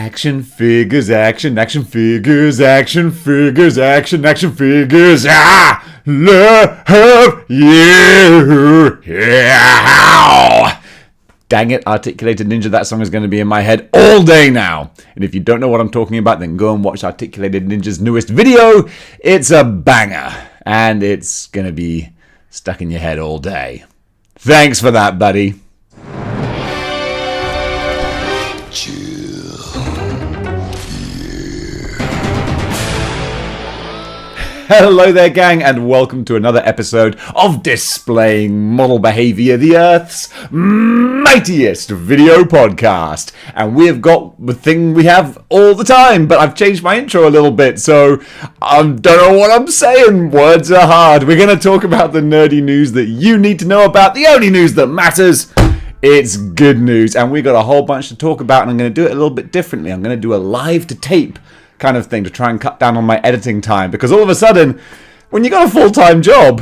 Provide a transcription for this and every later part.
Action figures, action figures, action figures, action figures. Ah, love you. Yeah. Dang it, Articulated Ninja, that song is going to be in my head all day now. And if you don't know what I'm talking about, then go and watch Articulated Ninja's newest video. It's a banger, and it's going to be stuck in your head all day. Thanks for that, buddy. Hello there, gang, and welcome to another episode of Displaying-Model-Behaviour, the Earth's mightiest video podcast. And we have got the thing we have all the time, but I've changed my intro a little bit, so I don't know what I'm saying. Words are hard. We're going to talk about the nerdy news that you need to know about, the only news that matters. It's good news, and we've got a whole bunch to talk about, and I'm going to do it a little bit differently. I'm going to do a live-to-tape kind of thing to try and cut down on my editing time, because all of a sudden, when you got a full-time job,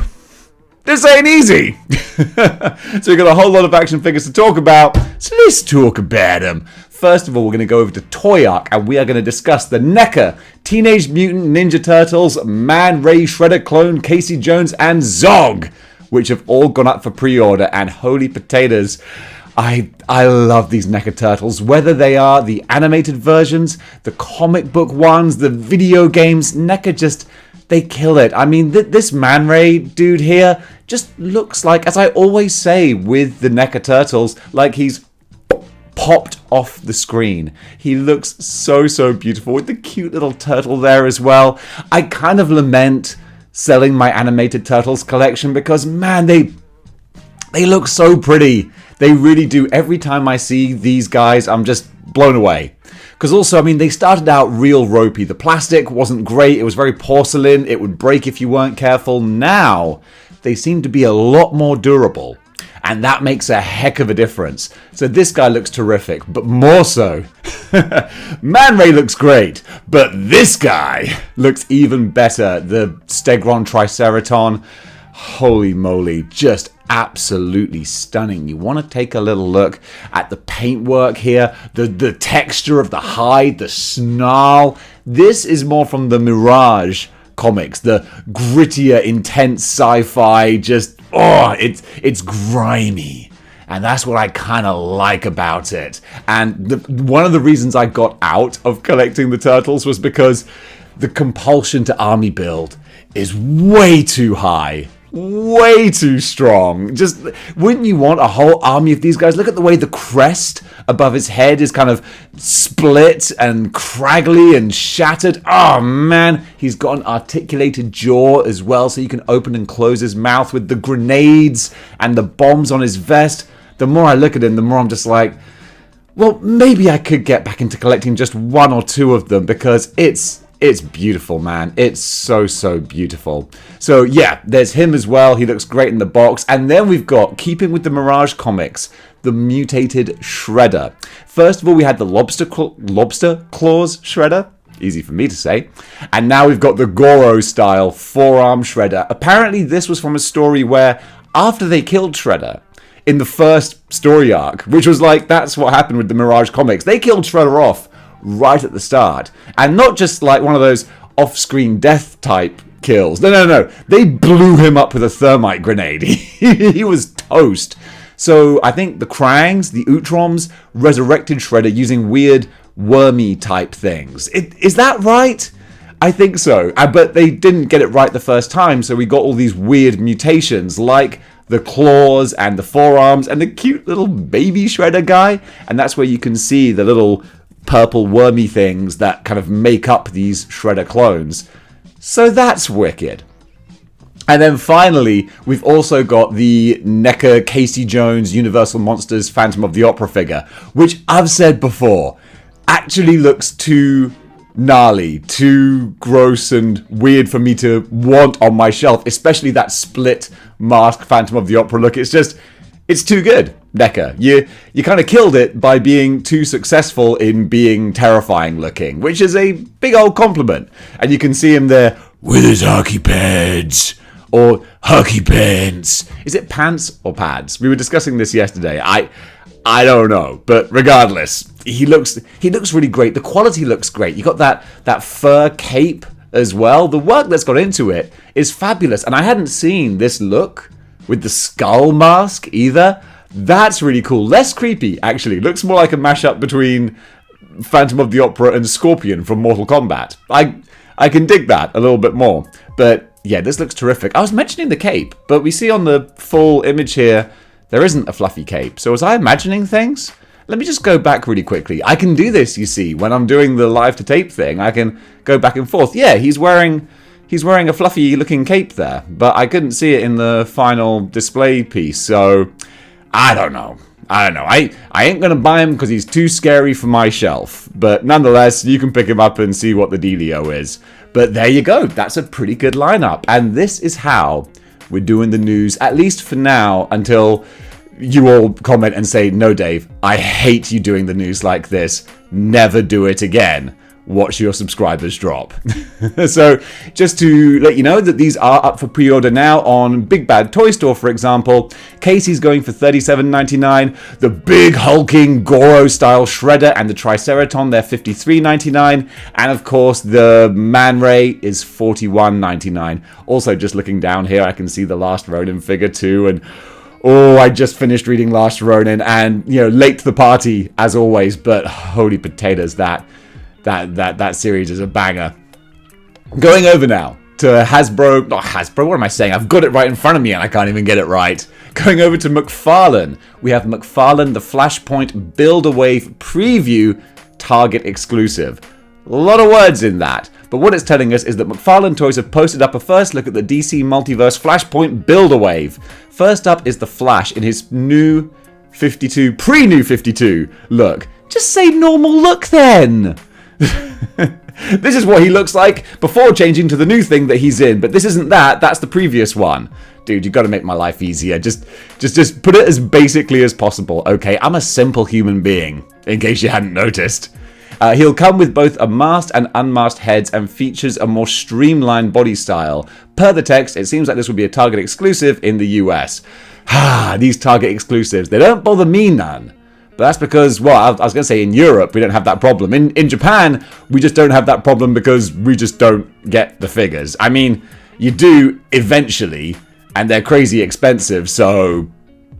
this ain't easy. So we've got a whole lot of action figures to talk about, so let's talk about them. First of all, we're going to go over to Toy Arc, and we are going to discuss the NECA Teenage Mutant Ninja Turtles, Man Ray Shredder clone Casey Jones, and Zog, which have all gone up for pre-order, and holy potatoes, I love these NECA Turtles, whether they are the animated versions, the comic book ones, the video games. NECA just, they kill it. I mean, this Man Ray dude here just looks like, as I always say with the NECA Turtles, like he's popped off the screen. He looks so beautiful with the cute little turtle there as well. I kind of lament selling my animated Turtles collection because, man, they look so pretty. They really do. Every time I see these guys, I'm just blown away. Because also, I mean, they started out real ropey. The plastic wasn't great. It was very porcelain. It would break if you weren't careful. Now, they seem to be a lot more durable. And that makes a heck of a difference. So this guy looks terrific, but more so, Man Ray looks great, but this guy looks even better. The Stegron Triceraton, holy moly, just absolutely stunning. You want to take a little look at the paintwork here, the texture of the hide, the snarl. This is more from the Mirage comics, the grittier, intense sci-fi, just, it's grimy. And that's what I kind of like about it. And one of the reasons I got out of collecting the Turtles was because the compulsion to army build is way too high. Way too strong. Just, wouldn't you want a whole army of these guys? Look at the way the crest above his head is kind of split and craggly and shattered. Oh man, he's got an articulated jaw as well, so you can open and close his mouth with the grenades and the bombs on his vest. The more I look at him, the more I'm just like, well, maybe I could get back into collecting just one or two of them, because it's beautiful, man. It's so beautiful. So yeah, there's him as well. He looks great in the box. And then we've got, keeping with the Mirage comics, the mutated Shredder. First of all, we had the lobster claws Shredder. Easy for me to say. And now we've got the Goro-style forearm Shredder. Apparently, this was from a story where, after they killed Shredder, in the first story arc, which was like, that's what happened with the Mirage comics. They killed Shredder off right at the start. And not just like one of those off-screen death type kills. No. They blew him up with a thermite grenade. He was toast. So I think the Krangs, the Utroms, resurrected Shredder using weird wormy type things. Is that right? I think so. But they didn't get it right the first time, so we got all these weird mutations like the claws and the forearms and the cute little baby Shredder guy. And that's where you can see the little purple wormy things that kind of make up these Shredder clones. So that's wicked. And then finally, we've also got the NECA Casey Jones Universal Monsters Phantom of the Opera figure, which I've said before, actually looks too gnarly, too gross and weird for me to want on my shelf, especially that split mask Phantom of the Opera look. It's too good. NECA, you kind of killed it by being too successful in being terrifying looking, which is a big old compliment. And you can see him there with his hockey pads, or hockey pants. Is it pants or pads? We were discussing this yesterday. I don't know, but regardless, he looks really great. The quality looks great. You got that fur cape as well. The work that's gone into it is fabulous. And I hadn't seen this look with the skull mask either. That's really cool. Less creepy, actually. Looks more like a mashup between Phantom of the Opera and Scorpion from Mortal Kombat. I can dig that a little bit more. But yeah, this looks terrific. I was mentioning the cape, but we see on the full image here, there isn't a fluffy cape. So was I imagining things? Let me just go back really quickly. I can do this, you see, when I'm doing the live to tape thing. I can go back and forth. Yeah, he's wearing a fluffy looking cape there, but I couldn't see it in the final display piece. So I don't know. I ain't gonna buy him because he's too scary for my shelf. But nonetheless, you can pick him up and see what the dealio is. But there you go. That's a pretty good lineup. And this is how we're doing the news, at least for now, until you all comment and say, no, Dave, I hate you doing the news like this. Never do it again. Watch your subscribers drop. So just to let you know that these are up for pre-order now on Big Bad Toy Store, for example. Casey's going for $37.99. The big hulking Goro style Shredder and the Triceraton, they're $53.99. And of course the Man Ray is $41.99. Also, just looking down here, I can see the Last Ronin figure too. And oh, I just finished reading Last Ronin and, late to the party as always, but holy potatoes, that series is a banger. Going over now to Hasbro, not Hasbro, what am I saying? I've got it right in front of me and I can't even get it right. Going over to McFarlane, we have McFarlane, the Flashpoint Build-A-Wave Preview Target exclusive. A lot of words in that, but what it's telling us is that McFarlane Toys have posted up a first look at the DC Multiverse Flashpoint Build-A-Wave. First up is the Flash in his new 52, pre-new 52 look. Just say normal look then! This is what he looks like before changing to the new thing that he's in, but this isn't that, that's the previous one. Dude, you gotta make my life easier. Just put it as basically as possible, okay? I'm a simple human being, in case you hadn't noticed. He'll come with both a masked and unmasked heads and features a more streamlined body style. Per the text, it seems like this will be a Target exclusive in the US. These Target exclusives, they don't bother me none. But that's because, well, I was going to say in Europe, we don't have that problem. In Japan, we just don't have that problem because we just don't get the figures. I mean, you do eventually, and they're crazy expensive, so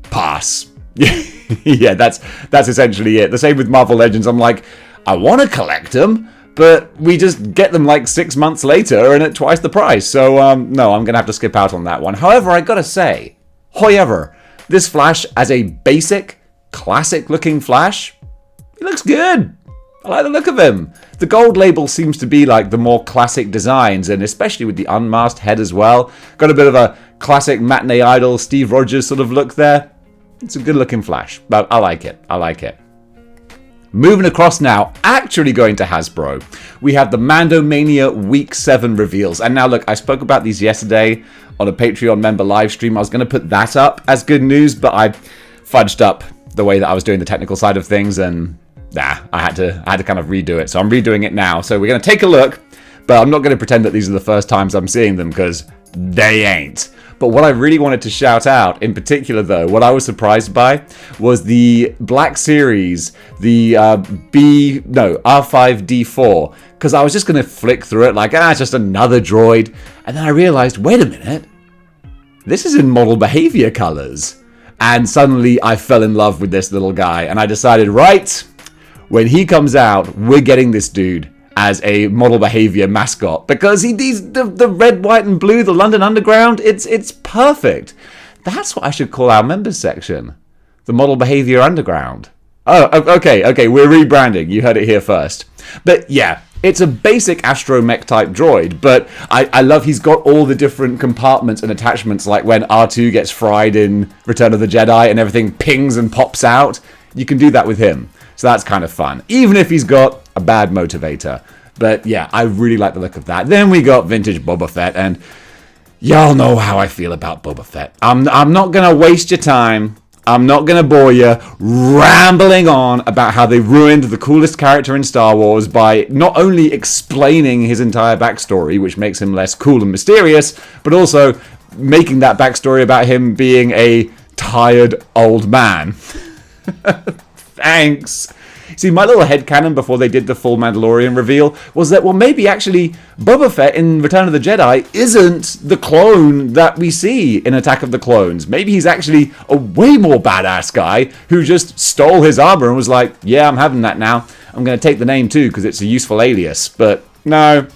pass. Yeah, that's essentially it. The same with Marvel Legends. I'm like, I want to collect them, but we just get them like 6 months later and at twice the price. So, no, I'm going to have to skip out on that one. However, I got to say, this Flash as a basic, classic looking Flash, he looks good. I like the look of him. The gold label seems to be like the more classic designs, and especially with the unmasked head as well. Got a bit of a classic matinee idol Steve Rogers sort of look there. It's a good looking Flash, but I like it. Moving across now, actually going to Hasbro, we have the Mandomania Week 7 reveals. And now look, I spoke about these yesterday on a Patreon member live stream. I was going to put that up as good news, but I fudged up the way that I was doing the technical side of things, and I had to kind of redo it. So I'm redoing it now. So we're going to take a look, but I'm not going to pretend that these are the first times I'm seeing them, because they ain't. But what I really wanted to shout out, in particular though, what I was surprised by, was the Black Series, the R5D4, because I was just going to flick through it like, it's just another droid. And then I realized, wait a minute, this is in model behavior colors. And suddenly I fell in love with this little guy, and I decided, right, when he comes out, we're getting this dude as a model behavior mascot, because he's the red, white, and blue, the London Underground. It's perfect. That's what I should call our members section, the Model Behavior Underground. Oh, okay, we're rebranding. You heard it here first. But yeah, it's a basic astromech type droid, but I love he's got all the different compartments and attachments, like when R2 gets fried in Return of the Jedi and everything pings and pops out. You can do that with him. So that's kind of fun, even if he's got a bad motivator. But yeah, I really like the look of that. Then we got vintage Boba Fett, and y'all know how I feel about Boba Fett. I'm not going to waste your time. I'm not going to bore you rambling on about how they ruined the coolest character in Star Wars by not only explaining his entire backstory, which makes him less cool and mysterious, but also making that backstory about him being a tired old man. Thanks. See, my little headcanon before they did the full Mandalorian reveal was that, well, maybe actually Boba Fett in Return of the Jedi isn't the clone that we see in Attack of the Clones. Maybe he's actually a way more badass guy who just stole his armor and was like, yeah, I'm having that now. I'm going to take the name too because it's a useful alias. But no,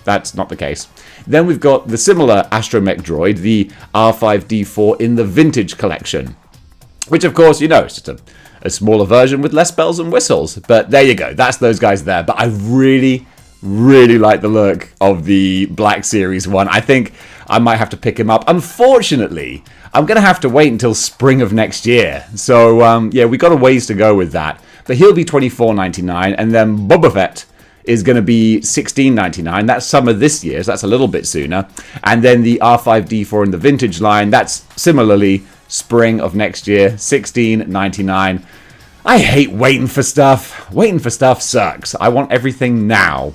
that's not the case. Then we've got the similar astromech droid, the R5-D4 in the Vintage Collection. Which, of course, you know, it's just a smaller version with less bells and whistles. But there you go. That's those guys there. But I really, really like the look of the Black Series one. I think I might have to pick him up. Unfortunately, I'm going to have to wait until spring of next year. So, yeah, we got a ways to go with that. But he'll be $24.99. And then Boba Fett is going to be $16.99. That's summer this year, so that's a little bit sooner. And then the R5-D4 in the Vintage line, that's similarly spring of next year, $16.99. I hate waiting for stuff. Waiting for stuff sucks. I want everything now.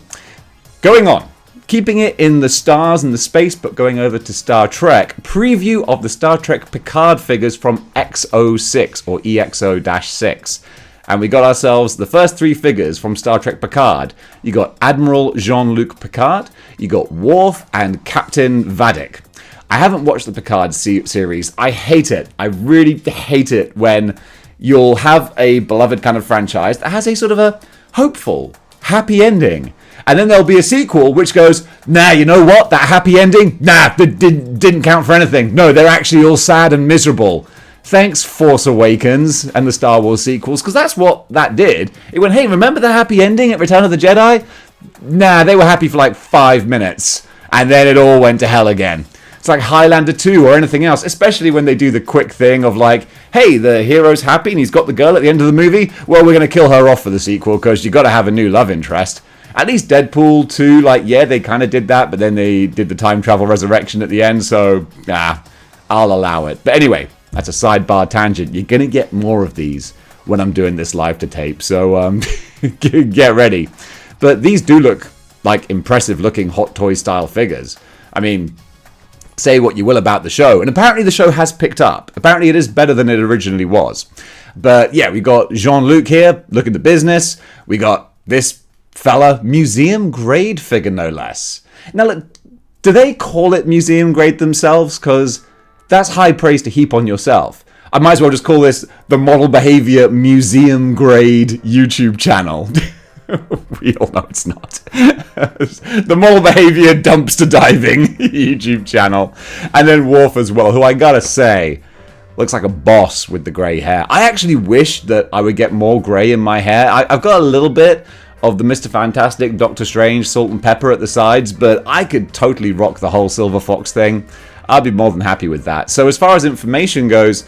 Going on. Keeping it in the stars and the space, but going over to Star Trek. Preview of the Star Trek Picard figures from XO6 or EXO-6. And we got ourselves the first 3 figures from Star Trek Picard. You got Admiral Jean-Luc Picard, you got Worf, and Captain Vadic. I haven't watched the Picard series. I hate it. I really hate it when you'll have a beloved kind of franchise that has a sort of a hopeful, happy ending. And then there'll be a sequel which goes, nah, you know what? That happy ending? Nah, that didn't count for anything. No, they're actually all sad and miserable. Thanks, Force Awakens and the Star Wars sequels, because that's what that did. It went, hey, remember the happy ending at Return of the Jedi? Nah, they were happy for like 5 minutes, and then it all went to hell again. It's like Highlander 2 or anything else, especially when they do the quick thing of like, hey, the hero's happy and he's got the girl at the end of the movie. Well, we're going to kill her off for the sequel because you got to have a new love interest. At least Deadpool 2, like, yeah, they kind of did that, but then they did the time travel resurrection at the end, so, I'll allow it. But anyway, that's a sidebar tangent. You're going to get more of these when I'm doing this live to tape, so get ready. But these do look like impressive looking Hot Toy style figures. I mean, say what you will about the show, and apparently the show has picked up. Apparently it is better than it originally was. But yeah, we got Jean-Luc here, look at the business. We got this fella, museum grade figure no less. Now look, do they call it museum grade themselves? Because that's high praise to heap on yourself. I might as well just call this the Model Behaviour Museum Grade YouTube channel. We all know it's not. The Model Behaviour Dumpster Diving YouTube channel. And then Worf as well, who I gotta say, looks like a boss with the grey hair. I actually wish that I would get more grey in my hair. I've got a little bit of the Mr. Fantastic, Doctor Strange, salt and pepper at the sides, but I could totally rock the whole Silver Fox thing. I'd be more than happy with that. So as far as information goes,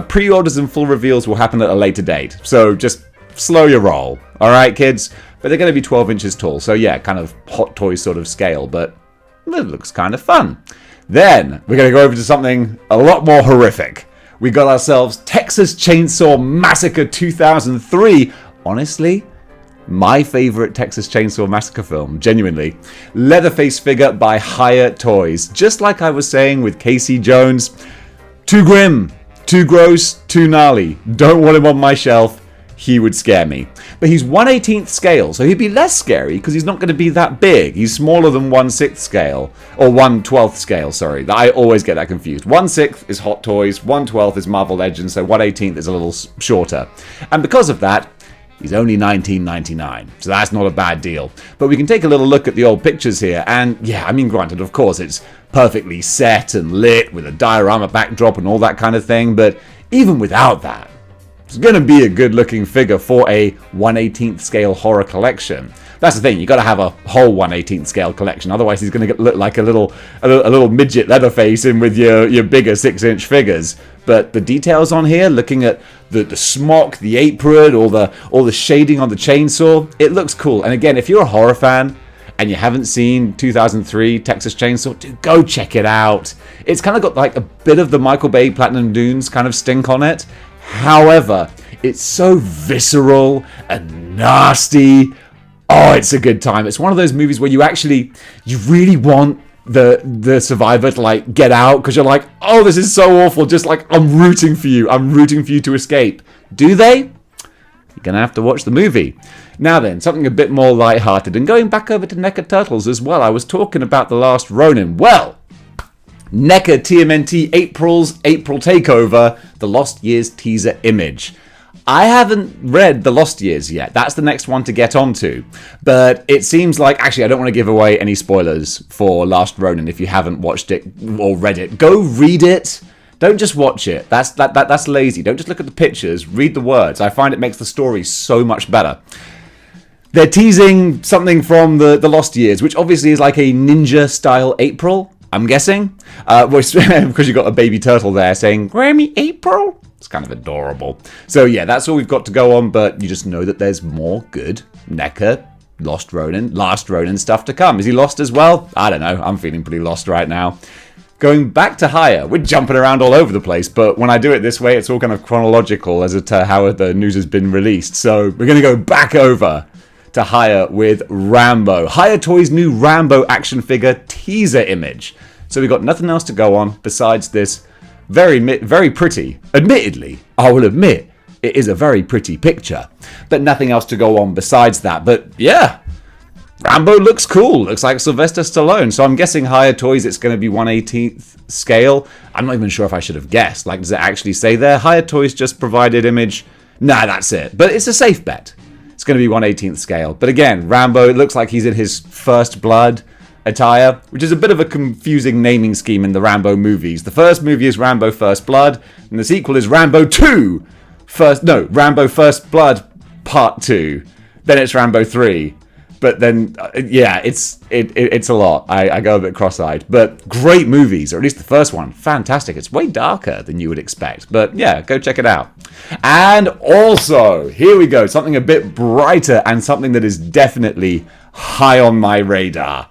pre-orders and full reveals will happen at a later date. So just slow your roll. Alright, kids? But they're going to be 12 inches tall. So yeah, kind of Hot Toy sort of scale, but it looks kind of fun. Then we're going to go over to something a lot more horrific. We got ourselves Texas Chainsaw Massacre 2003. Honestly, my favorite Texas Chainsaw Massacre film, genuinely. Leatherface figure by Higher Toys. Just like I was saying with Casey Jones, too grim, too gross, too gnarly. Don't want him on my shelf. He would scare me. But he's 1/18th scale, so he'd be less scary because he's not going to be that big. He's smaller than 1/6 scale, or 1/12th scale, sorry. I always get that confused. 1/6 is Hot Toys, 1/12 is Marvel Legends, so 1/18th is a little shorter. And because of that, he's only $19.99, so that's not a bad deal. But we can take a little look at the old pictures here, and yeah, I mean, granted, of course, it's perfectly set and lit with a diorama backdrop and all that kind of thing, but even without that, it's going to be a good-looking figure for a 1/18th scale horror collection. That's the thing, you got to have a whole 1/18th scale collection, otherwise he's going to look like a little midget Leatherface in with your bigger 6-inch figures. But the details on here, looking at the smock, the apron, all the shading on the chainsaw, it looks cool. And again, if you're a horror fan and you haven't seen 2003 Texas Chainsaw, dude, go check it out. It's kind of got like a bit of the Michael Bay Platinum Dunes kind of stink on it. However, it's so visceral and nasty. Oh, it's a good time. It's one of those movies where you really want the survivor to like get out because you're like, oh, this is so awful. Just like, I'm rooting for you. I'm rooting for you to escape. Do they? gonna have to watch the movie. Now then, something a bit more lighthearted, and going back over to NECA Turtles as well. I was talking about The Last Ronin. Well, NECA TMNT April's April Takeover, The Lost Years teaser image. I haven't read The Lost Years yet. That's the next one to get onto. But it seems like... Actually, I don't want to give away any spoilers for Last Ronin if you haven't watched it or read it. Go read it. Don't just watch it. That's lazy. Don't just look at the pictures. Read the words. I find it makes the story so much better. They're teasing something from the Lost Years, which obviously is like a ninja-style April, I'm guessing. Because you've got a baby turtle there saying, Grammy April? It's kind of adorable. So yeah, that's all we've got to go on, but you just know that there's more good NECA, Last Ronin stuff to come. Is he lost as well? I don't know. I'm feeling pretty lost right now. Going back to Higher, we're jumping around all over the place, but when I do it this way, it's all kind of chronological as to how the news has been released. So we're going to go back over to Higher with Rambo. Higher Toys' new Rambo action figure teaser image. So we've got nothing else to go on besides this very pretty, admittedly, I will admit, it is a very pretty picture, but nothing else to go on besides that. But yeah, Rambo looks cool. Looks like Sylvester Stallone. So I'm guessing Higher Toys, it's going to be 1/18th scale. I'm not even sure if I should have guessed. Like, does it actually say there? Higher Toys just provided image. Nah, that's it. But it's a safe bet. It's going to be 1/18th scale. But again, Rambo, it looks like he's in his First Blood attire, which is a bit of a confusing naming scheme in the Rambo movies. The first movie is Rambo First Blood, and the sequel is Rambo 2 Rambo First Blood Part 2. Then it's Rambo 3. But then, yeah, it's a lot. I go a bit cross-eyed. But great movies, or at least the first one. Fantastic. It's way darker than you would expect. But yeah, go check it out. And also, here we go. Something a bit brighter and something that is definitely high on my radar.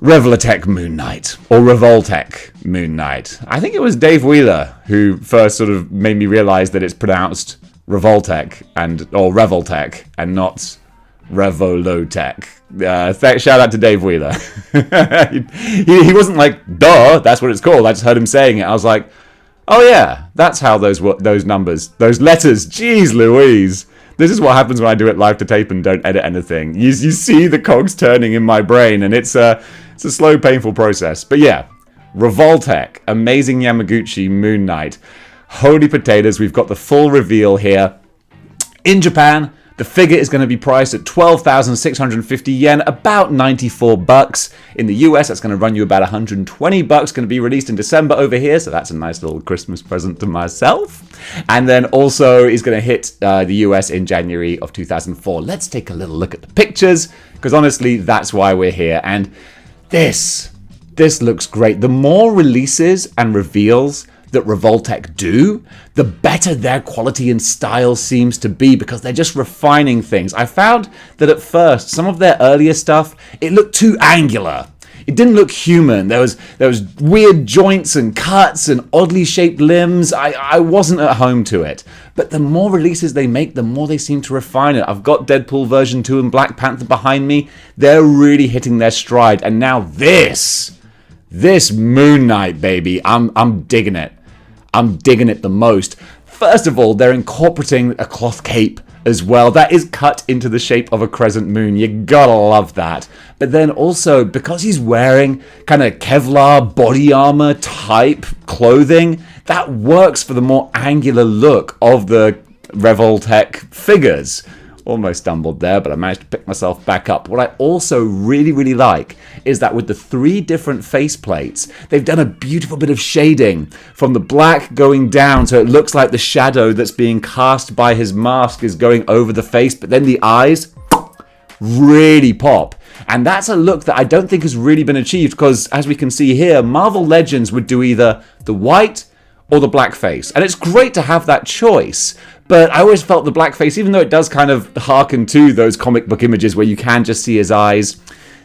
Revoltech Moon Knight, or Revoltech Moon Knight. I think it was Dave Wheeler who first sort of made me realize that it's pronounced Revoltech or Revoltech and not Revolotech. Shout out to Dave Wheeler. he wasn't like, duh, that's what it's called. I just heard him saying it. I was like, oh yeah, that's how those numbers, those letters, jeez Louise. This is what happens when I do it live to tape and don't edit anything. You see the cogs turning in my brain, and it's a slow, painful process. But yeah, Revoltech, Amazing Yamaguchi, Moon Knight. Holy potatoes, we've got the full reveal here. In Japan, the figure is going to be priced at 12,650 yen, about $94. In the US, that's going to run you about $120. Going to be released in December over here, so that's a nice little Christmas present to myself. And then also is going to hit the US in January of 2004. Let's take a little look at the pictures, because honestly, that's why we're here. And this looks great. The more releases and reveals that Revoltech do, the better their quality and style seems to be, because they're just refining things. I found that at first, some of their earlier stuff, it looked too angular. It didn't look human. There was weird joints and cuts and oddly shaped limbs. I wasn't at home to it. But the more releases they make, the more they seem to refine it. I've got Deadpool version 2 and Black Panther behind me. They're really hitting their stride. And now this Moon Knight, baby, I'm digging it. I'm digging it the most. First of all, they're incorporating a cloth cape as well. That is cut into the shape of a crescent moon. You gotta love that. But then also, because he's wearing kind of Kevlar body armor type clothing, that works for the more angular look of the Revoltech figures. Almost stumbled there, but I managed to pick myself back up. What I also really like is that with the 3 different face plates, they've done a beautiful bit of shading from the black going down, so it looks like the shadow that's being cast by his mask is going over the face, but then the eyes really pop. And that's a look that I don't think has really been achieved, because as we can see here, Marvel Legends would do either the white or the black face. And it's great to have that choice. But I always felt the blackface, even though it does kind of hearken to those comic book images where you can just see his eyes,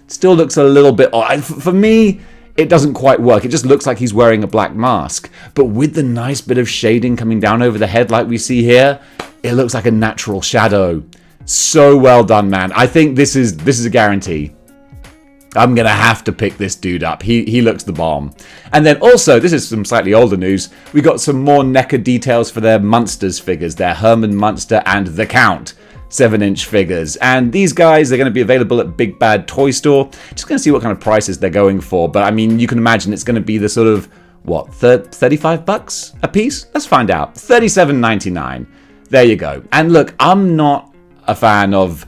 it still looks a little bit odd. For me, it doesn't quite work. It just looks like he's wearing a black mask. But with the nice bit of shading coming down over the head like we see here, it looks like a natural shadow. So well done, man. I think this is a guarantee. I'm going to have to pick this dude up. He looks the bomb. And then also, this is some slightly older news, we got some more NECA details for their Munsters figures, their Herman Munster and the Count 7-inch figures. And these guys are going to be available at Big Bad Toy Store. Just going to see what kind of prices they're going for. But I mean, you can imagine it's going to be the sort of, what, $35 a piece? Let's find out. $37.99. There you go. And look, I'm not a fan of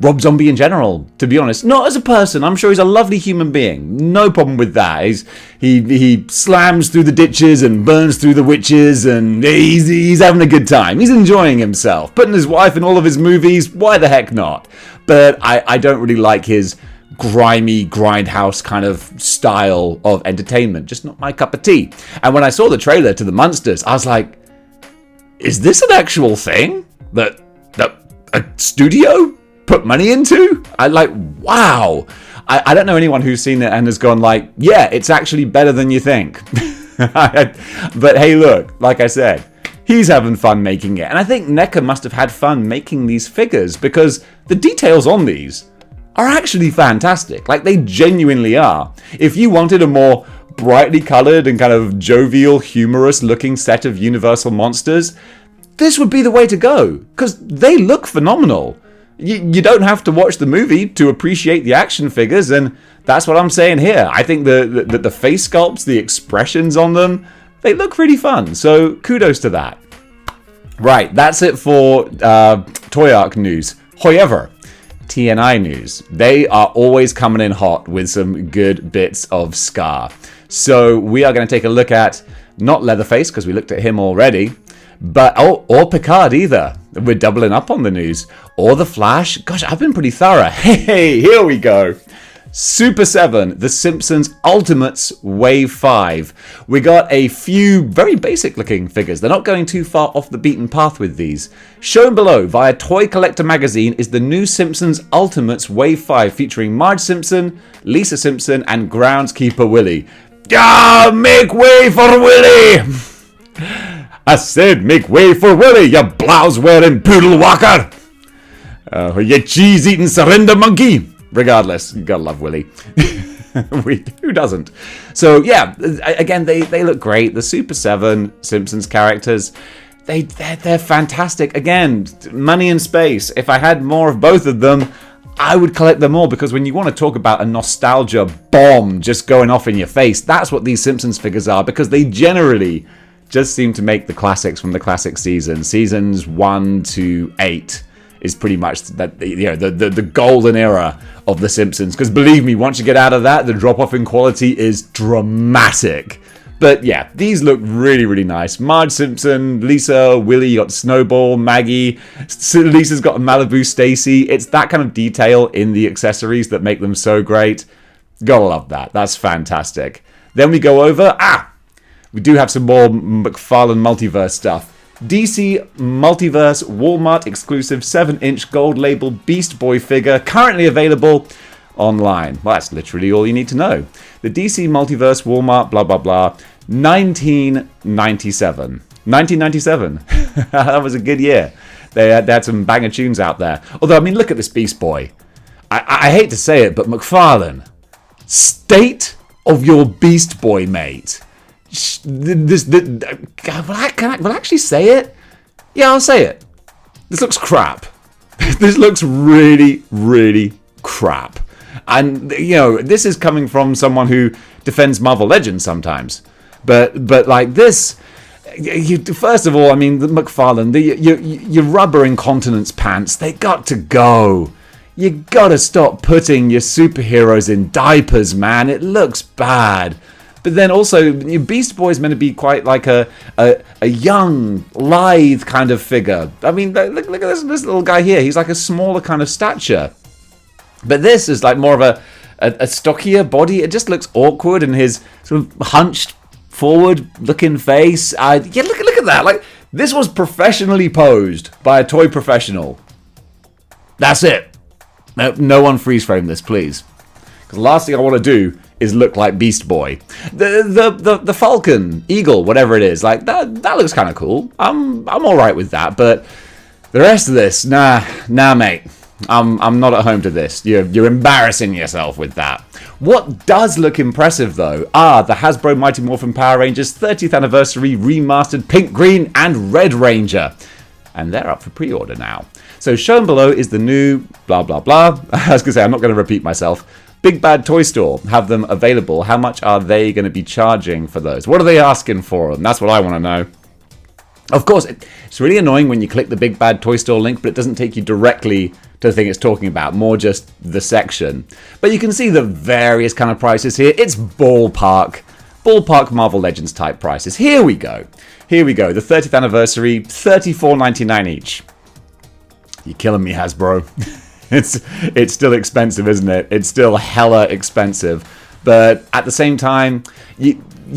Rob Zombie in general, to be honest. Not as a person. I'm sure he's a lovely human being. No problem with that. He slams through the ditches and burns through the witches, and he's having a good time. He's enjoying himself. Putting his wife in all of his movies, why the heck not? But I don't really like his grimy, grindhouse kind of style of entertainment. Just not my cup of tea. And when I saw the trailer to the Munsters, I was like, is this an actual thing that a studio put money into? Wow. I don't know anyone who's seen it and has gone like, yeah, it's actually better than you think. But hey, look, like I said, he's having fun making it. And I think NECA must have had fun making these figures because the details on these are actually fantastic. Like, they genuinely are. If you wanted a more brightly colored and kind of jovial, humorous looking set of Universal monsters, this would be the way to go because they look phenomenal. You don't have to watch the movie to appreciate the action figures, and that's what I'm saying here. I think the face sculpts, the expressions on them, they look really fun. So kudos to that. Right, that's it for Toy Arc news. However, TNI news. They are always coming in hot with some good bits of Scar. So we are going to take a look at, not Leatherface, because we looked at him already, but or Picard either. We're doubling up on the news. Or the Flash. Gosh, I've been pretty thorough. Hey, here we go. Super 7, The Simpsons Ultimates Wave 5. We got a few very basic looking figures. They're not going too far off the beaten path with these. Shown below via Toy Collector magazine is the new Simpsons Ultimates Wave 5 featuring Marge Simpson, Lisa Simpson and groundskeeper Willie. Ah, make way for Willie! I said make way for Willie, you blouse-wearing poodle walker! You cheese-eating surrender monkey! Regardless, you gotta love Willie. Who doesn't? So yeah, again, they look great. The Super 7 Simpsons characters, they're fantastic. Again, money and space. If I had more of both of them, I would collect them all, because when you want to talk about a nostalgia bomb just going off in your face, that's what these Simpsons figures are, because they generally just seem to make the classics from the classic seasons. Seasons 1 to 8 is pretty much that, you know, the golden era of The Simpsons. Because believe me, once you get out of that, the drop-off in quality is dramatic. But yeah, these look really, really nice. Marge Simpson, Lisa, Willie, you got Snowball, Maggie. Lisa's got Malibu Stacy. It's that kind of detail in the accessories that make them so great. Gotta love that. That's fantastic. Then we go over... we do have some more McFarlane Multiverse stuff. DC Multiverse Walmart exclusive 7-inch gold label Beast Boy figure currently available online. Well, that's literally all you need to know. The DC Multiverse Walmart blah blah blah 1997. 1997. That was a good year. They had some banger tunes out there. Although, I mean, look at this Beast Boy. I hate to say it, but McFarlane, state of your Beast Boy, mate. Will I actually say it? Yeah, I'll say it. This looks crap. This looks really, really crap. And, you know, this is coming from someone who defends Marvel Legends sometimes. But like this, first of all, I mean, the McFarlane, your rubber incontinence pants, they got to go. You gotta stop putting your superheroes in diapers, man. It looks bad. But then also, Beast Boy is meant to be quite like a young, lithe kind of figure. I mean, look at this little guy here. He's like a smaller kind of stature. But this is like more of a stockier body. It just looks awkward, and his sort of hunched forward-looking face. Yeah, look at that. Like, this was professionally posed by a toy professional. That's it. No one freeze frame this, please. Because the last thing I want to do is look like Beast Boy. The Falcon, Eagle, whatever it is, like that looks kind of cool. I'm all right with that, but the rest of this, nah, mate. I'm not at home to this. You're embarrassing yourself with that. What does look impressive, though, are the Hasbro Mighty Morphin Power Rangers 30th Anniversary Remastered Pink, Green, and Red Ranger. And they're up for pre-order now. So shown below is the new blah, blah, blah. I was going to say, I'm not going to repeat myself. Big Bad Toy Store have them available. How much are they going to be charging for those? What are they asking for them? That's what I want to know. Of course, it's really annoying when you click the Big Bad Toy Store link, but it doesn't take you directly to the thing it's talking about, more just the section. But you can see the various kind of prices here. It's ballpark Marvel Legends type prices. Here we go. The 30th anniversary, $34.99 each. You're killing me, Hasbro. It's still expensive, isn't it? It's still hella expensive. But at the same time, you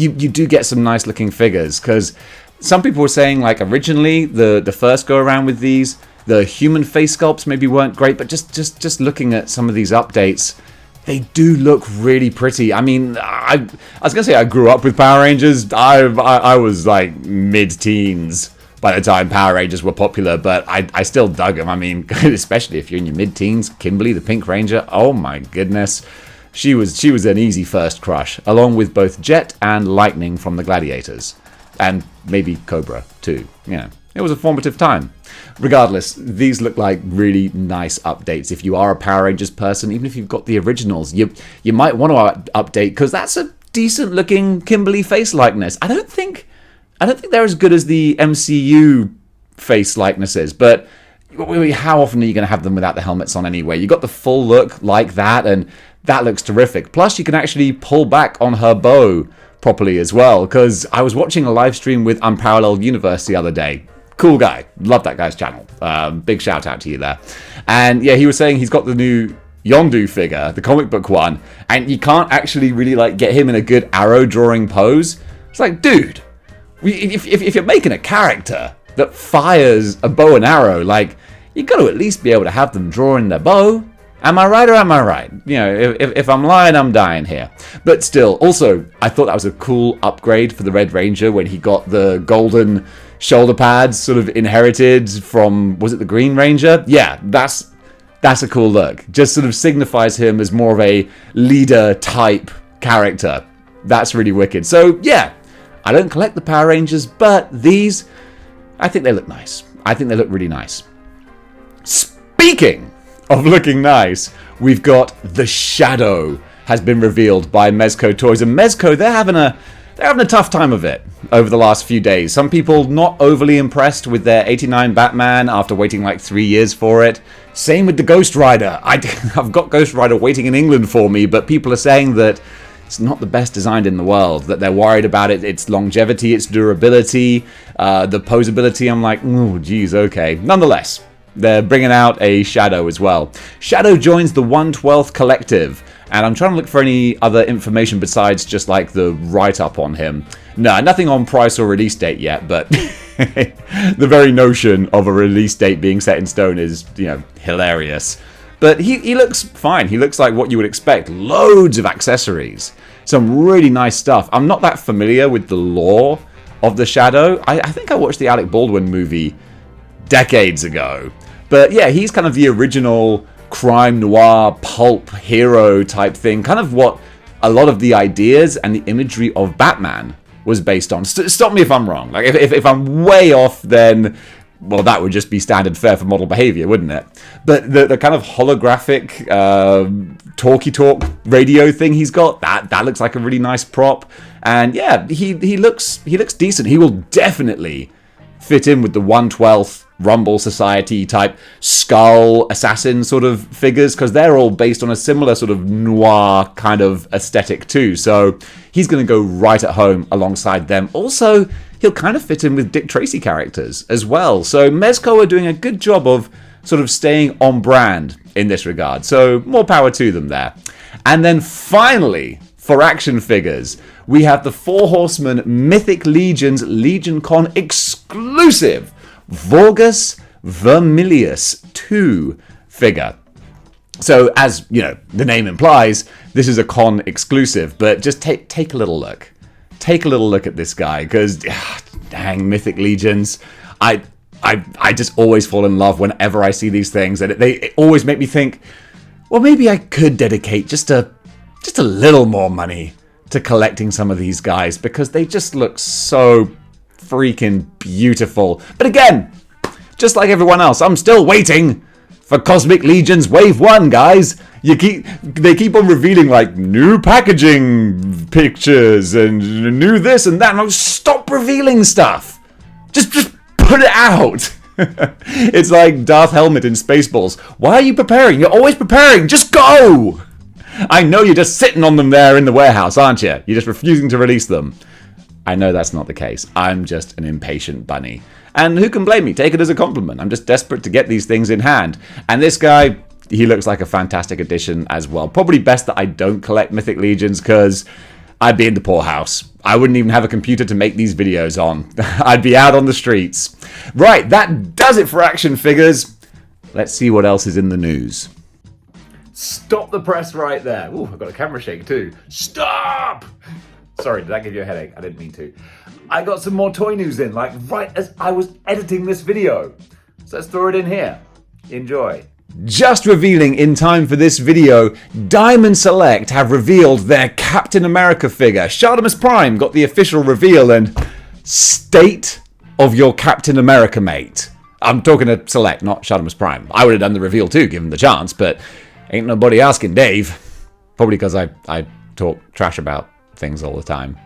do get some nice looking figures, because some people were saying, like, originally the first go around with these, the human face sculpts maybe weren't great, but just looking at some of these updates, they do look really pretty. I mean, I was gonna say I grew up with Power Rangers. I was like mid-teens by the time Power Rangers were popular, but I still dug them. I mean, especially if you're in your mid-teens, Kimberly the Pink Ranger. Oh my goodness, she was an easy first crush, along with both Jet and Lightning from the Gladiators, and maybe Cobra too. Yeah, it was a formative time. Regardless, these look like really nice updates. If you are a Power Rangers person, even if you've got the originals, you might want to update, because that's a decent looking Kimberly face likeness. I don't think they're as good as the MCU face likenesses, but how often are you going to have them without the helmets on anyway? You got the full look like that, and that looks terrific. Plus, you can actually pull back on her bow properly as well, because I was watching a live stream with Unparalleled Universe the other day. Cool guy. Love that guy's channel. Big shout out to you there. And yeah, he was saying he's got the new Yondu figure, the comic book one, and you can't actually really like get him in a good arrow drawing pose. It's like, dude, if you're making a character that fires a bow and arrow, like, you got to at least be able to have them drawing their bow. Am I right or am I right? You know, if I'm lying, I'm dying here. But still, also, I thought that was a cool upgrade for the Red Ranger when he got the golden shoulder pads sort of inherited from, was it the Green Ranger? Yeah, that's a cool look. Just sort of signifies him as more of a leader type character. That's really wicked. So yeah, I don't collect the Power Rangers, but these, I think they look nice. I think they look really nice. Speaking of looking nice, we've got the Shadow has been revealed by Mezco Toys, and Mezco, they're having a tough time of it over the last few days. Some people not overly impressed with their 89 Batman after waiting like 3 years for it. Same with the Ghost Rider. I've got Ghost Rider waiting in England for me, but people are saying that it's not the best designed in the world, that they're worried about its longevity, its durability, the posability. I'm like, oh geez, okay. Nonetheless, they're bringing out a Shadow as well. Shadow joins the 1/12 Collective, and I'm trying to look for any other information besides just like the write-up on him. No, nothing on price or release date yet, but the very notion of a release date being set in stone is, you know, hilarious. But he looks fine. He looks like what you would expect. Loads of accessories. Some really nice stuff. I'm not that familiar with the lore of the Shadow. I think I watched the Alec Baldwin movie decades ago. But yeah, he's kind of the original crime noir pulp hero type thing. Kind of what a lot of the ideas and the imagery of Batman was based on. Stop me if I'm wrong. Like if I'm way off, then well, that would just be standard fare for model behavior, wouldn't it? But the kind of holographic talky talk radio thing he's got, that looks like a really nice prop. And yeah, he looks decent. He will definitely fit in with the 1/12 Rumble Society type skull assassin sort of figures, because they're all based on a similar sort of noir kind of aesthetic too. So he's going to go right at home alongside them. Also, he'll kind of fit in with Dick Tracy characters as well. So Mezco are doing a good job of sort of staying on brand in this regard. So more power to them there. And then finally, for action figures, we have the Four Horsemen Mythic Legions LegionCon exclusive Vorgus Vermilius 2 figure. So as, you know, the name implies, this is a con exclusive, but just take a little look. Take a little look at this guy, because dang, Mythic Legions, I just always fall in love whenever I see these things, and they always make me think, well, maybe I could dedicate just a just a little more money to collecting some of these guys because they just look so freaking beautiful. But again, just like everyone else, I'm still waiting for Cosmic Legion's Wave 1, guys. They keep on revealing like new packaging pictures and new this and that. And I'm like, stop revealing stuff. Just put it out. It's like Darth Helmet in Spaceballs. Why are you preparing? You're always preparing. Just go. I know you're just sitting on them there in the warehouse, aren't you? You're just refusing to release them. I know that's not the case. I'm just an impatient bunny. And who can blame me? Take it as a compliment. I'm just desperate to get these things in hand. And this guy, he looks like a fantastic addition as well. Probably best that I don't collect Mythic Legions because I'd be in the poorhouse. I wouldn't even have a computer to make these videos on. I'd be out on the streets. Right, that does it for action figures. Let's see what else is in the news. Stop the press right there. Ooh, I've got a camera shake too. Stop! Sorry, did that give you a headache? I didn't mean to. I got some more toy news in, like right as I was editing this video. So let's throw it in here. Enjoy. Just revealing in time for this video, Diamond Select have revealed their Captain America figure. Shardamus Prime got the official reveal and state of your Captain America mate. I'm talking to Select, not Shardamus Prime. I would have done the reveal too, given the chance, but ain't nobody asking Dave. Probably because I talk trash about things all the time.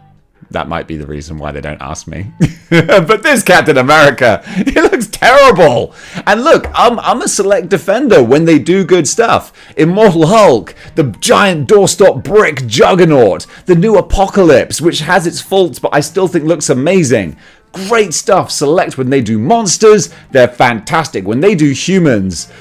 That might be the reason why they don't ask me. But this Captain America, he looks terrible. And look, I'm a Select defender when they do good stuff. Immortal Hulk, the giant doorstop brick juggernaut, the new Apocalypse, which has its faults, but I still think looks amazing. Great stuff. Select when they do monsters, they're fantastic. When they do humans,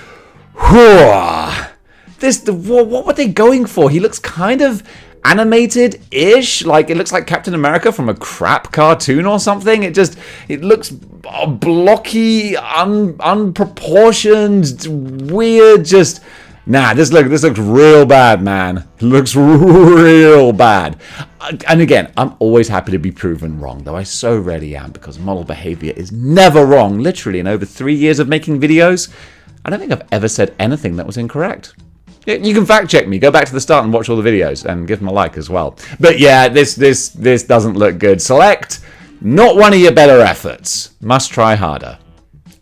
what were they going for? He looks kind of animated-ish, like it looks like Captain America from a crap cartoon or something. It looks blocky, unproportioned, weird, just this looks real bad, man. It looks real bad. And again, I'm always happy to be proven wrong, though I so rarely am, because model behavior is never wrong. Literally, in over 3 years of making videos, I don't think I've ever said anything that was incorrect. You can fact check me. Go back to the start and watch all the videos and give them a like as well. But yeah, this doesn't look good. Select, not one of your better efforts. Must try harder.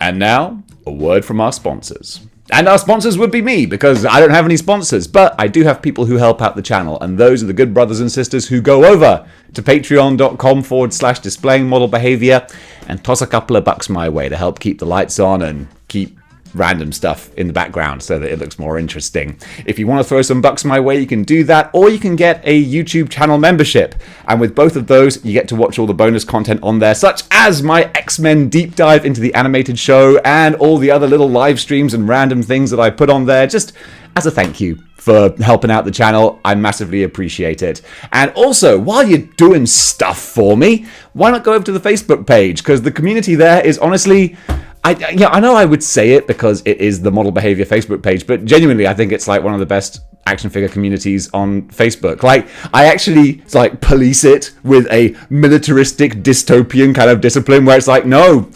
And now, a word from our sponsors. And our sponsors would be me, because I don't have any sponsors, but I do have people who help out the channel, and those are the good brothers and sisters who go over to patreon.com/displaying-model-behaviour and toss a couple of bucks my way to help keep the lights on and keep random stuff in the background so that it looks more interesting. If you want to throw some bucks my way, you can do that, or you can get a YouTube channel membership. And with both of those, you get to watch all the bonus content on there, such as my X-Men deep dive into the animated show and all the other little live streams and random things that I put on there, just as a thank you for helping out the channel. I massively appreciate it. And also, while you're doing stuff for me, why not go over to the Facebook page? Because the community there is honestly, I know I would say it because it is the Model Behavior Facebook page, but genuinely I think it's like one of the best action figure communities on Facebook. Like, I actually police it with a militaristic dystopian kind of discipline where it's like, no,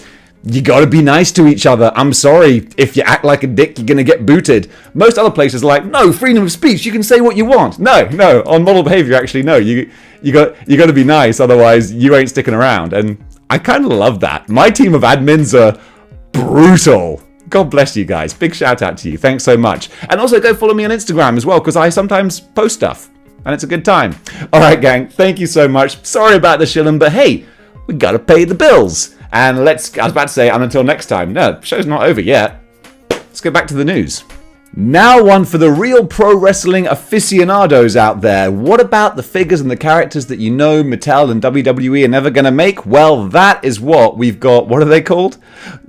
you gotta be nice to each other. I'm sorry, if you act like a dick, you're gonna get booted. Most other places are like, no, freedom of speech, you can say what you want. No, on Model Behavior, actually, no, you gotta be nice, otherwise you ain't sticking around. And I kind of love that. My team of admins are brutal. God bless you guys. Big shout out to you. Thanks so much. And also go follow me on Instagram as well, because I sometimes post stuff and it's a good time. All right, gang. Thank you so much. Sorry about the shilling, but hey, we got to pay the bills. And I was about to say, and until next time. No, the show's not over yet. Let's go back to the news. Now one for the real pro wrestling aficionados out there. What about the figures and the characters that you know Mattel and WWE are never going to make? Well, that is what we've got. What are they called?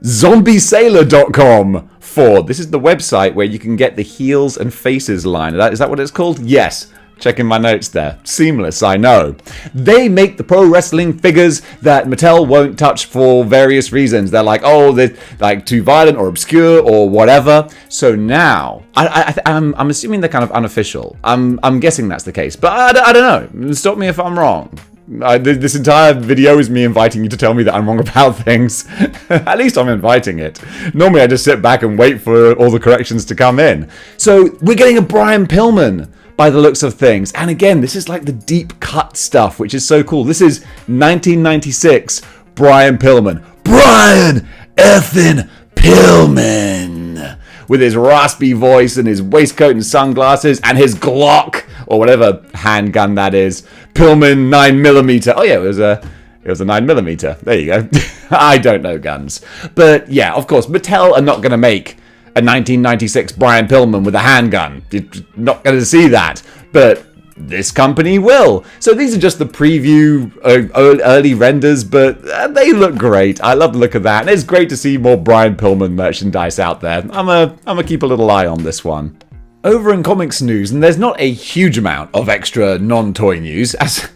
ZombieSailor.com for. This is the website where you can get the heels and faces line. Is that what it's called? Yes. Checking my notes there. Seamless, I know. They make the pro wrestling figures that Mattel won't touch for various reasons. They're like, oh, they're like too violent or obscure or whatever. So now, I'm assuming they're kind of unofficial. I'm guessing that's the case, but I don't know. Stop me if I'm wrong. This entire video is me inviting you to tell me that I'm wrong about things. At least I'm inviting it. Normally I just sit back and wait for all the corrections to come in. So we're getting a Brian Pillman by the looks of things. And again, this is like the deep cut stuff, which is so cool. This is 1996 Brian Pillman. Brian effing Pillman! With his raspy voice and his waistcoat and sunglasses and his Glock, or whatever handgun that is. Pillman 9mm. Oh yeah, it was a 9mm. There you go. I don't know guns. But yeah, of course, Mattel are not going to make a 1996 Brian Pillman with a handgun. You're not going to see that. But this company will. So these are just the preview early renders, but they look great. I love the look of that. And it's great to see more Brian Pillman merchandise out there. I'm a keep a little eye on this one. Over in comics news, and there's not a huge amount of extra non-toy news, as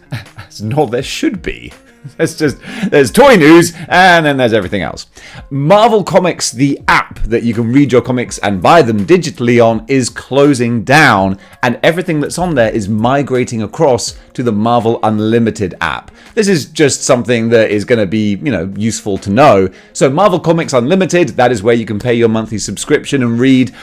nor there should be. There's toy news, and then there's everything else. Marvel Comics, the app that you can read your comics and buy them digitally on, is closing down, and everything that's on there is migrating across to the Marvel Unlimited app. This is just something that is going to be, useful to know. So Marvel Comics Unlimited, that is where you can pay your monthly subscription and read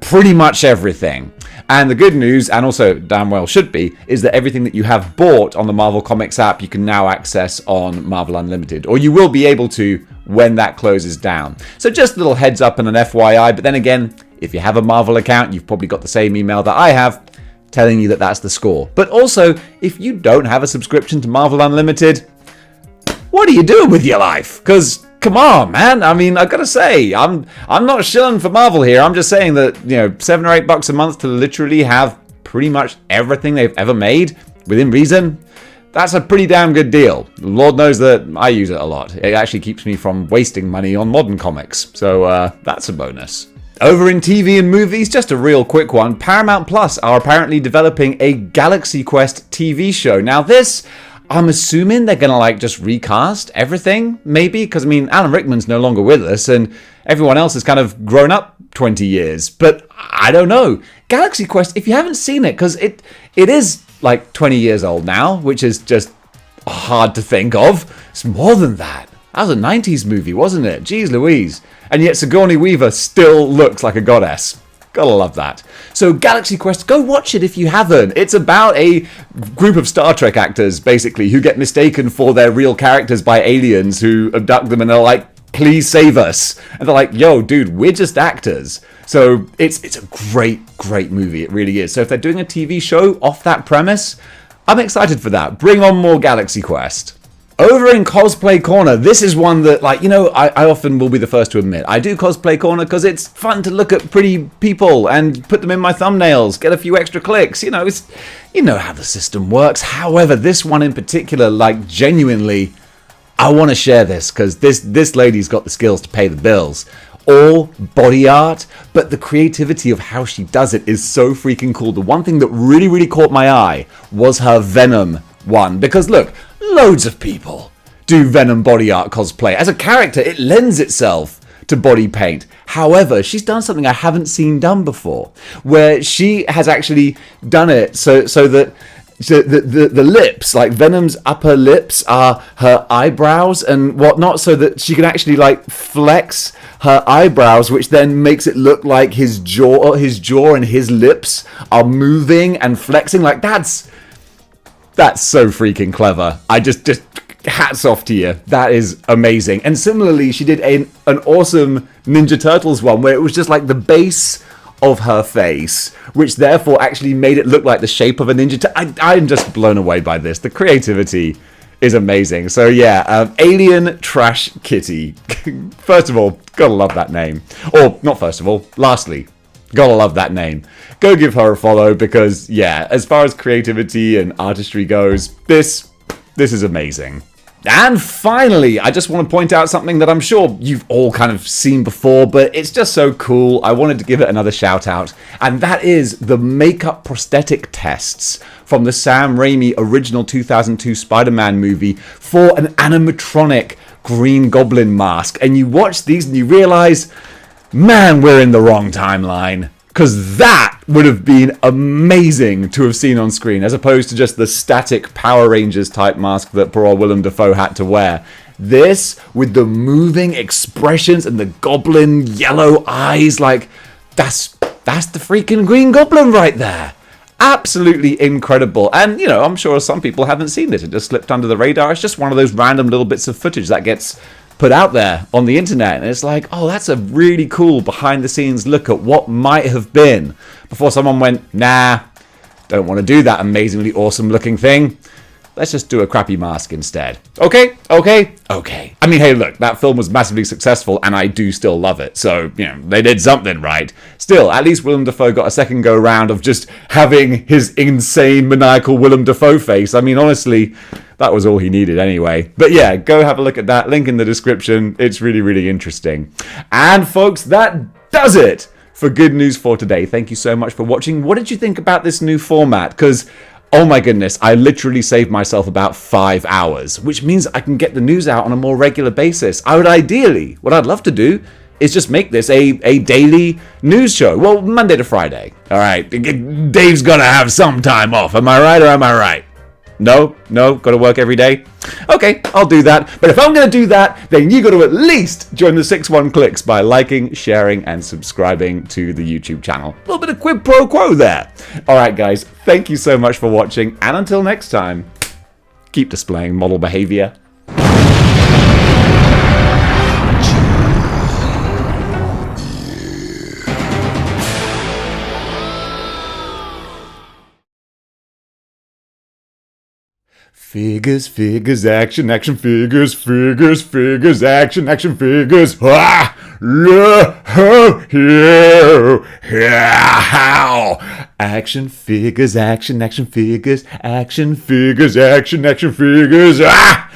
pretty much everything. And the good news, and also damn well should be, is that everything that you have bought on the Marvel Comics app, you can now access on Marvel Unlimited, or you will be able to when that closes down. So just a little heads up and an FYI, but then again, if you have a Marvel account, you've probably got the same email that I have, telling you that that's the score. But also, if you don't have a subscription to Marvel Unlimited, what are you doing with your life? Because come on, man. I mean, I gotta say, I'm not shilling for Marvel here. I'm just saying that, $7 or $8 a month to literally have pretty much everything they've ever made within reason. That's a pretty damn good deal. Lord knows that I use it a lot. It actually keeps me from wasting money on modern comics. So that's a bonus. Over in TV and movies, just a real quick one. Paramount Plus are apparently developing a Galaxy Quest TV show. Now this, I'm assuming they're going to just recast everything, maybe, because Alan Rickman's no longer with us and everyone else has kind of grown up 20 years, but I don't know. Galaxy Quest, if you haven't seen it, because it is like 20 years old now, which is just hard to think of. It's more than that. That was a 90s movie, wasn't it? Jeez Louise. And yet Sigourney Weaver still looks like a goddess. Gotta love that. So Galaxy Quest, go watch it if you haven't. It's about a group of Star Trek actors, basically, who get mistaken for their real characters by aliens who abduct them and they're like, please save us. And they're like, yo, dude, we're just actors. So it's a great movie. It really is. So if they're doing a TV show off that premise, I'm excited for that. Bring on more Galaxy Quest. Over in Cosplay Corner, this is one that, I often will be the first to admit. I do Cosplay Corner because it's fun to look at pretty people and put them in my thumbnails, get a few extra clicks. You know how the system works. However, this one in particular, genuinely, I want to share this because this lady's got the skills to pay the bills. All body art, but the creativity of how she does it is so freaking cool. The one thing that really caught my eye was her Venom one, because look, loads of people do Venom body art cosplay. As a character, it lends itself to body paint. However, she's done something I haven't seen done before, where she has actually done it so that the lips, like Venom's upper lips, are her eyebrows and whatnot, so that she can actually flex her eyebrows, which then makes it look like his jaw and his lips are moving and flexing. That's so freaking clever. I just hats off to you. That is amazing. And similarly, she did an awesome Ninja Turtles one where it was just the base of her face, which therefore actually made it look like the shape of a ninja. I'm just blown away by this. The creativity is amazing. So yeah, Alien Trash Kitty. First of all, gotta love that name. Or not first of all, lastly, gotta love that name. Go give her a follow because, yeah, as far as creativity and artistry goes, this is amazing. And finally, I just want to point out something that I'm sure you've all kind of seen before, but it's just so cool. I wanted to give it another shout out, and that is the makeup prosthetic tests from the Sam Raimi original 2002 Spider-Man movie for an animatronic Green Goblin mask. And you watch these and you realize, man, we're in the wrong timeline. Because that would have been amazing to have seen on screen, as opposed to just the static Power Rangers type mask that poor old Willem Dafoe had to wear. This, with the moving expressions and the goblin yellow eyes, that's the freaking Green Goblin right there. Absolutely incredible. And, I'm sure some people haven't seen this. It just slipped under the radar. It's just one of those random little bits of footage that gets put out there on the internet. And it's like, oh, that's a really cool behind the scenes look at what might have been before someone went, nah, don't want to do that amazingly awesome looking thing. Let's just do a crappy mask instead. Okay. I mean, hey, look, that film was massively successful, and I do still love it. So, they did something right. Still, at least Willem Dafoe got a second go round of just having his insane, maniacal Willem Dafoe face. I mean, honestly, that was all he needed anyway. But yeah, go have a look at that. Link in the description. It's really, really interesting. And folks, that does it for Good News for today. Thank you so much for watching. What did you think about this new format? Because, oh my goodness, I literally saved myself about 5 hours, which means I can get the news out on a more regular basis. What I'd love to do is just make this a daily news show. Well, Monday to Friday. All right, Dave's got to have some time off. Am I right or am I right? No, got to work every day? Okay, I'll do that. But if I'm going to do that, then you got to at least join the 6-1 Clicks by liking, sharing, and subscribing to the YouTube channel. A little bit of quid pro quo there. All right, guys, thank you so much for watching. And until next time, keep displaying model behavior. Figures, action, figures, action, figures. Ah! Action figures, action figures, action figures, action figures. Ah!